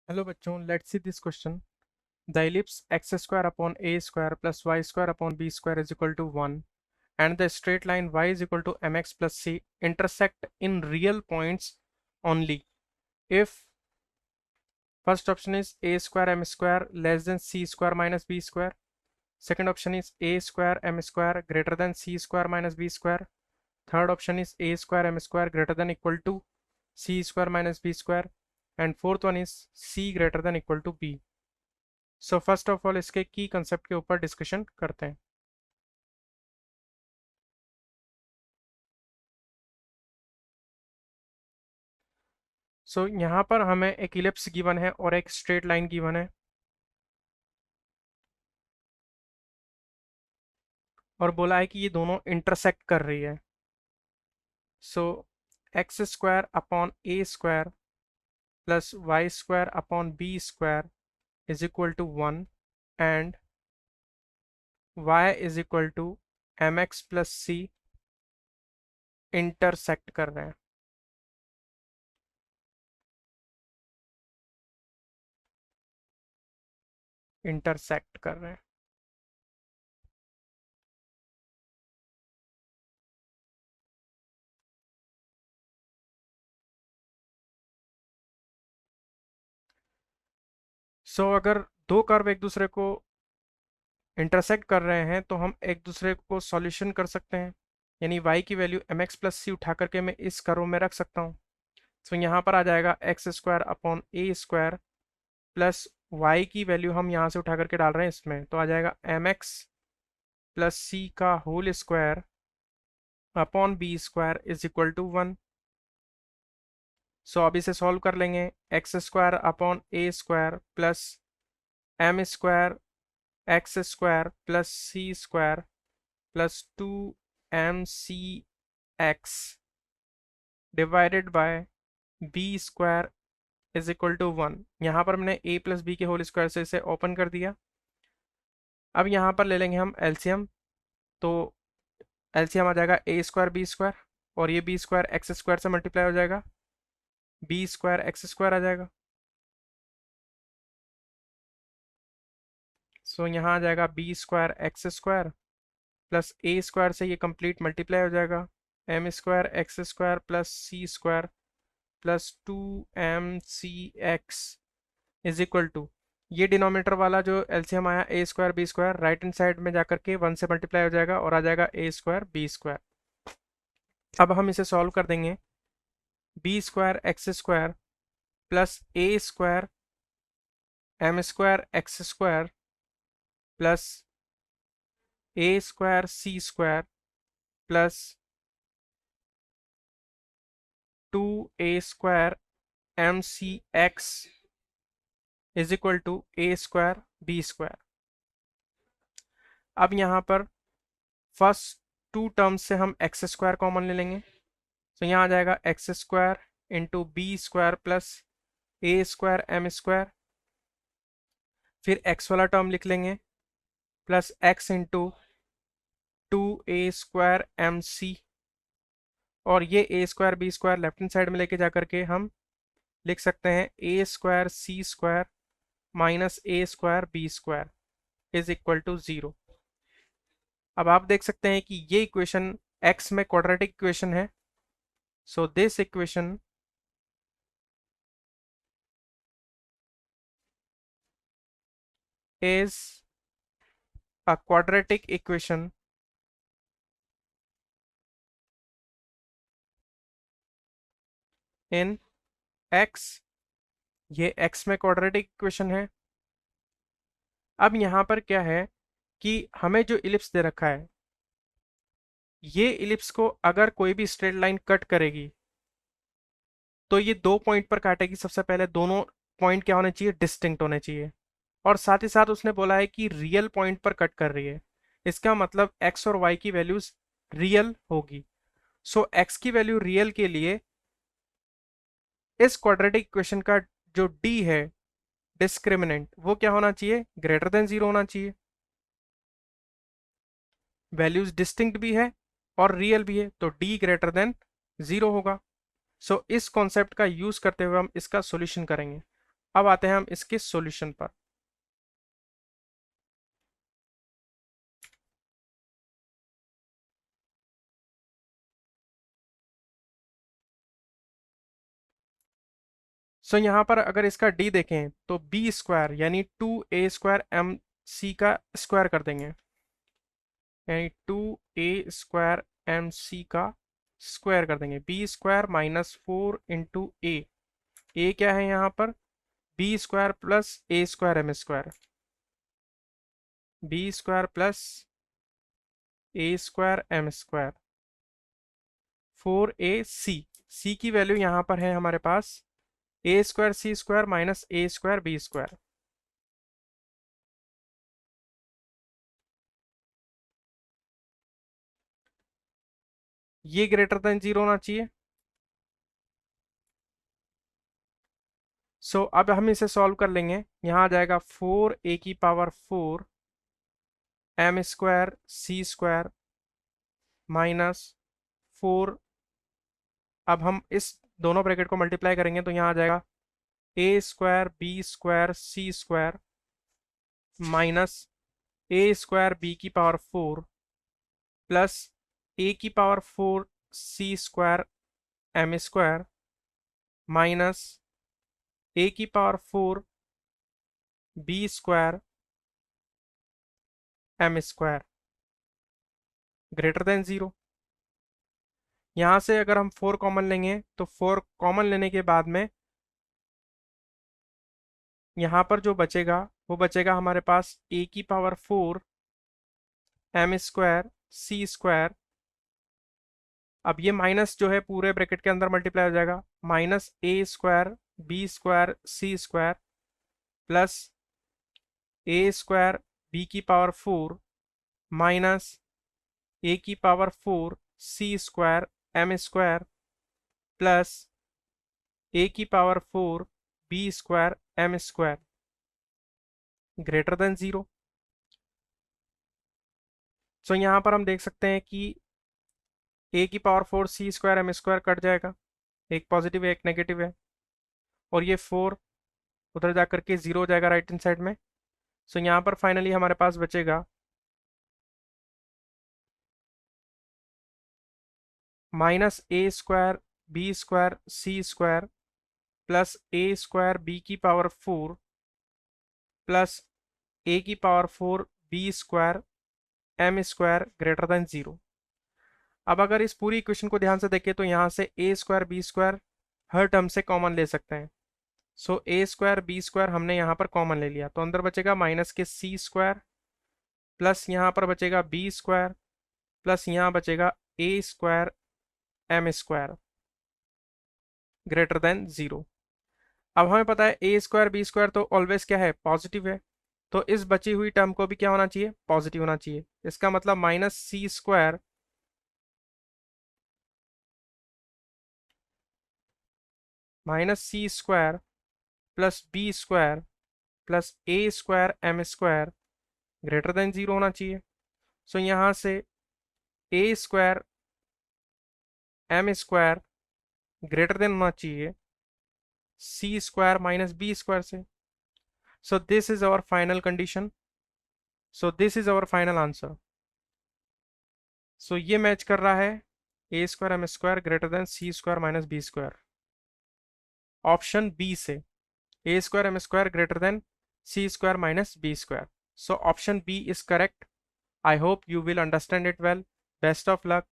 Hello बच्चों, let's see this question. The ellipse x square upon a square plus y square upon b square is equal to 1 and the straight line y is equal to mx plus c intersect in real points only if first option is a square m square less than c square minus b square, second option is a square m square greater than c square minus b square, third option is a square m square greater than equal to c square minus b square, and fourth one is c greater than equal to b. So first of all इसके की concept के ऊपर discussion करते हैं. सो यहाँ पर हमें एक इलिप्स गिवन है और एक स्ट्रेट लाइन गिवन है और बोला है कि ये दोनों इंटरसेक्ट कर रही है. So x square upon a square plus y square upon b square is equal to 1 and y is equal to m x plus c intersect कर रहे हैं. इंटरसेक्ट कर रहे हैं. सो अगर दो कर्व एक दूसरे को इंटरसेक्ट कर रहे हैं तो हम एक दूसरे को सॉल्यूशन कर सकते हैं. यानी y की वैल्यू एम एक्स प्लस सी उठा करके मैं इस कर्व में रख सकता हूँ. तो यहाँ पर आ जाएगा x square upon a square plus Y की वैल्यू हम यहाँ से उठा करके डाल रहे हैं इसमें, तो आ जाएगा एम एक्स प्लस सी का whole square upon b square is equal to 1. So अब इसे सॉल्व कर लेंगे. X square upon a square plus m square x square plus c square plus 2mcx divided by b square is equal to 1. यहाँ पर मैंने a plus b के whole square से इसे ओपन कर दिया. अब यहाँ पर ले लेंगे हम एलसीएम. तो एलसीएम आ जाएगा a स्क्वायर बी स्क्वायर और ये बी स्क्वायर एक्स स्क्वायर से मल्टीप्लाई हो जाएगा, बी स्क्वायर एक्स स्क्वायर आ जाएगा. सो यहाँ आ जाएगा b square x square plus a square से ये कंप्लीट मल्टीप्लाई हो जाएगा, m square x square plus c square plus 2mcx is equal to ये डिनोमिनेटर वाला जो एलसीएम आया a square b square right hand side में जाकर के 1 से मल्टीप्लाई हो जाएगा और आ जाएगा ए स्क्वायर बी स्क्वायर. अब हम इसे सॉल्व कर देंगे. B square x square plus a square m square x square plus a square c square plus 2a square m c x is equal to a square b square. अब यहाँ पर first to terms से हम x square common ले लेंगे. तो यहाँ आ जाएगा x square into b square plus a square m square, फिर एक्स वाला टर्म लिख लेंगे plus x into 2a square m c, और ये a square b square left hand side में लेके जा करके हम लिख सकते हैं a square c square minus a square b square is equal to 0. अब आप देख सकते हैं कि ये इक्वेशन x में क्वाड्रेटिक इक्वेशन है. So this equation is a quadratic equation in x. ये x में क्वाड्रेटिक इक्वेशन है. अब यहाँ पर क्या है कि हमें जो इलिप्स दे रखा है, ये इलिप्स को अगर कोई भी स्ट्रेट लाइन कट करेगी तो ये दो पॉइंट पर काटेगी. सबसे पहले दोनों पॉइंट क्या होने चाहिए, डिस्टिंक्ट होने चाहिए. और साथ ही साथ उसने बोला है कि रियल पॉइंट पर कट कर रही है. इसका मतलब x और y की वैल्यूज रियल होगी. सो x की वैल्यू रियल के लिए इस क्वाड्रेटिक इक्वेशन का जो d है डिस्क्रिमिनेंट वो क्या होना चाहिए, ग्रेटर देन 0 होना चाहिए. वैल्यूज डिस्टिंक्ट भी है और रियल भी है तो d ग्रेटर देन 0 होगा. सो इस कॉन्सेप्ट का यूज करते हुए हम इसका सॉल्यूशन करेंगे. अब आते हैं हम इसके सॉल्यूशन पर। सो यहाँ पर अगर इसका डी देखें तो बी स्क्वायर यानी 2a² mc का स्क्वायर कर देंगे, यानी 2a² mc का स्क्वायर कर देंगे। बी स्क्वायर माइनस 4 × ए क्या है यहाँ पर, b square plus a² m², b square plus a² m², 4ac की वैल्यू यहाँ पर है हमारे पास a² c² minus a² b²। ये ग्रेटर देन 0 होना चाहिए। सो अब हम इसे सॉल्व कर लेंगे। यहाँ आ जाएगा 4a⁴ m² c² माइनस 4। अब हम इस दोनों ब्रैकेट को मल्टीप्लाई करेंगे तो यहाँ आ जाएगा a² b² c² minus a² b⁴ plus a⁴ c² m² minus a⁴ b² m² greater then 0। यहाँ से अगर हम 4 कॉमन लेंगे तो 4 कॉमन लेने के बाद में यहाँ पर जो बचेगा वो बचेगा हमारे पास a⁴ m² c²। अब ये माइनस जो है पूरे ब्रैकेट के अंदर मल्टीप्लाई हो जाएगा, minus a² b² c² plus a² b⁴ minus a⁴ c² m² plus a⁴ b² m² greater then 0। सो यहाँ पर हम देख सकते हैं कि a⁴ c² m² कट जाएगा, एक पॉजिटिव है एक नेगेटिव है, और ये 4 उधर जा करके 0 हो जाएगा राइट हैंड साइड में। सो यहाँ पर फाइनली हमारे पास बचेगा minus a² b² c² plus a² b⁴ plus a⁴ b² m² greater then 0। अब अगर इस पूरी इक्वेशन को ध्यान से देखें तो यहाँ से a² b² हर टर्म से कॉमन ले सकते हैं। सो a² b² हमने यहाँ पर कॉमन ले लिया तो अंदर बचेगा माइनस के c² प्लस यहाँ पर बचेगा b² प्लस यहाँ बचेगा a² m² ग्रेटर देन 0। अब हमें पता है a² b² तो ऑलवेज क्या है, पॉजिटिव है, तो इस बची हुई टर्म को भी क्या होना चाहिए, पॉजिटिव होना चाहिए। इसका मतलब minus c² plus b² plus a² m² greater then 0 होना चाहिए। सो यहाँ से a² m² ग्रेटर देन होना चाहिए c² माइनस b² से। So this is our final condition, so this is our final answer. So ये मैच कर रहा है a² m² greater than c² minus b², option b से a² m² greater than c² minus b²। So option B is correct. I hope you will understand it well. Best of luck.